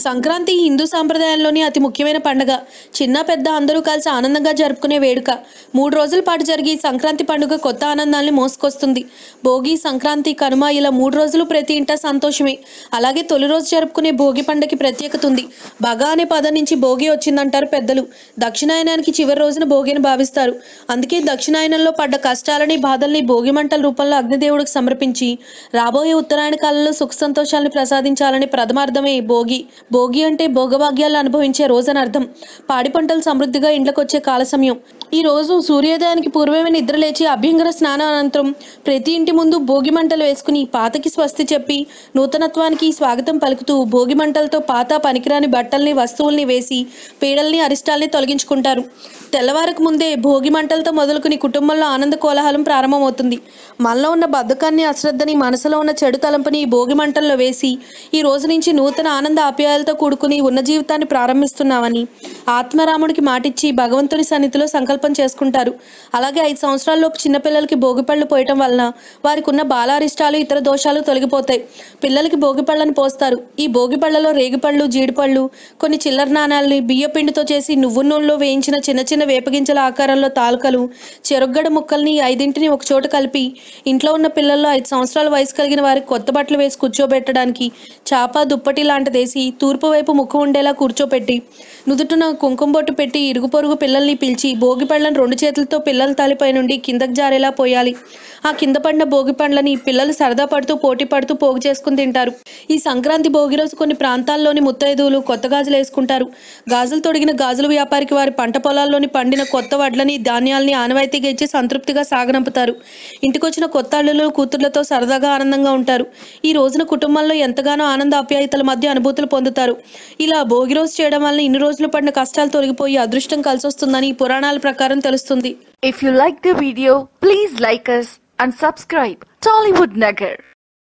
సంక్రాంతి హిందూ సాంప్రదాయంలోని అతి ముఖ్యమైన పండుగ. చిన్న పెద్ద అందరూ కలిసి ఆనందంగా జరుపుకునే వేడుక. 3 రోజుల పాటు జరిగే ఈ సంక్రాంతి పండుగ కొత్త ఆనందాల్ని మోసుకొస్తుంది. భోగి, సంక్రాంతి, కనుమ ఇలా 3 రోజులు ప్రతి ఇంట సంతోషమే. అలాగే తొలి రోజు జరుపుకునే భోగి పండుగకి ప్రత్యేకత ఉంది. బగ అనే పదం నుంచి భోగి వచ్చిందంటారు పెద్దలు. దక్షిణాయనానికి చివరి రోజున భోగిని భావిస్తారు. అందుకే దక్షిణాయనంలో పడ్డ కష్టాలని, బాధల్ని భోగి మంటల రూపంలో అగ్నిదేవుడికి సమర్పించి రాబోయే ఉత్తరాయణ కాలంలో సుఖ సంతోషాలను ప్రసాదించాలని ప్రథమార్థమే భోగి. భోగి అంటే భోగభాగ్యాలు అనుభవించే రోజని అర్థం. పాడి పంటలు సమృద్ధిగా ఇంట్లోకొచ్చే కాల సమయం. ఈ రోజు సూర్యోదయానికి పూర్వమే నిద్రలేచి అభ్యంగర స్నానం అనంతరం ప్రతి ఇంటి ముందు భోగి మంటలు వేసుకుని పాతకి స్వస్తి చెప్పి నూతనత్వానికి స్వాగతం పలుకుతూ భోగి మంటలతో పాత పనికిరాని బట్టల్ని, వస్తువుల్ని వేసి పీడల్ని, అరిష్టాల్ని తొలగించుకుంటారు. తెల్లవారకు ముందే భోగి మంటలతో మొదలుకుని కుటుంబంలో ఆనంద కోలాహలం ప్రారంభమవుతుంది. మనలో ఉన్న బద్ధకాన్ని, అశ్రద్ధని, మనసులో ఉన్న చెడు తలంపుని భోగి మంటల్లో వేసి ఈ రోజు నుంచి నూతన ఆనంద ఆప్యాయాలతో కూడుకుని ఉన్న జీవితాన్ని ప్రారంభిస్తున్నామని ఆత్మరాముడికి మాటిచ్చి భగవంతుని సన్నిధిలో సంకల్పం చేసుకుంటారు. అలాగే 5 సంవత్సరాలలోపు చిన్నపిల్లలకి భోగిపళ్ళు పోయటం వలన వారికి ఉన్న బాలారిష్టాలు, ఇతర దోషాలు తొలగిపోతాయి. పిల్లలకి భోగిపళ్ళని పోస్తారు. ఈ భోగిపళ్ళలో రేగిపళ్ళు, జీడిపళ్ళు, కొన్ని చిల్లర నాణాలని, బియ్య పిండితో చేసి నువ్వు నూనెలో వేయించిన చిన్న చిన్న వేపగింజల ఆకారంలో తాలూకలు, చెరుగ్గడ ముక్కల్ని 5ంటిని ఒక చోట కలిపి ఇంట్లో ఉన్న పిల్లల్లో 5 సంవత్సరాల వయసు కలిగిన వారికి కొత్త బట్టలు వేసి కూర్చోబెట్టడానికి చాప, దుప్పటి లాంటిదేసి తూర్పు వైపు ముఖం ఉండేలా కూర్చోపెట్టి నుదుటిన కుంకుమ బొట్టు పెట్టి ఇరుగు పొరుగు పిల్లల్ని పిలిచి భోగి పళ్ళను 2 చేతులతో పిల్లల తలపై నుండి కిందకు జారేలా పోయాలి. ఆ కింద పడిన భోగి పండ్లని పిల్లలు సరదా పడుతూ, పోటీ పడుతూ పోగు చేసుకుని తింటారు. ఈ సంక్రాంతి భోగి రోజు కొన్ని ప్రాంతాల్లోని ముత్తైదువులు కొత్త గాజులు వేసుకుంటారు. గాజులు తొడిగిన గాజుల వ్యాపారికి వారి పంట పొలాల్లోని పండిన కొత్త వడ్లని, ధాన్యాల్ని ఆనవాయితీగా ఇచ్చి సంతృప్తిగా సాగనంపుతారు. ఇంటికొచ్చిన కొత్త అల్లులు, కూతుర్లతో సరదాగా ఆనందంగా ఉంటారు. ఈ రోజున కుటుంబంలో ఎంతగానో ఆనంద ఆప్యాయతల మధ్య అనుభూతులు పొందుతారు. ఇలా భోగి రోజు చేయడం వల్ల ఇన్ని రోజులు పడిన కష్టాలు తొలగిపోయి అదృష్టం కలిసొస్తుందని పురాణాల ప్రకారం తెలుస్తుంది. If you like the video, please like us and subscribe Tollywood Nagar.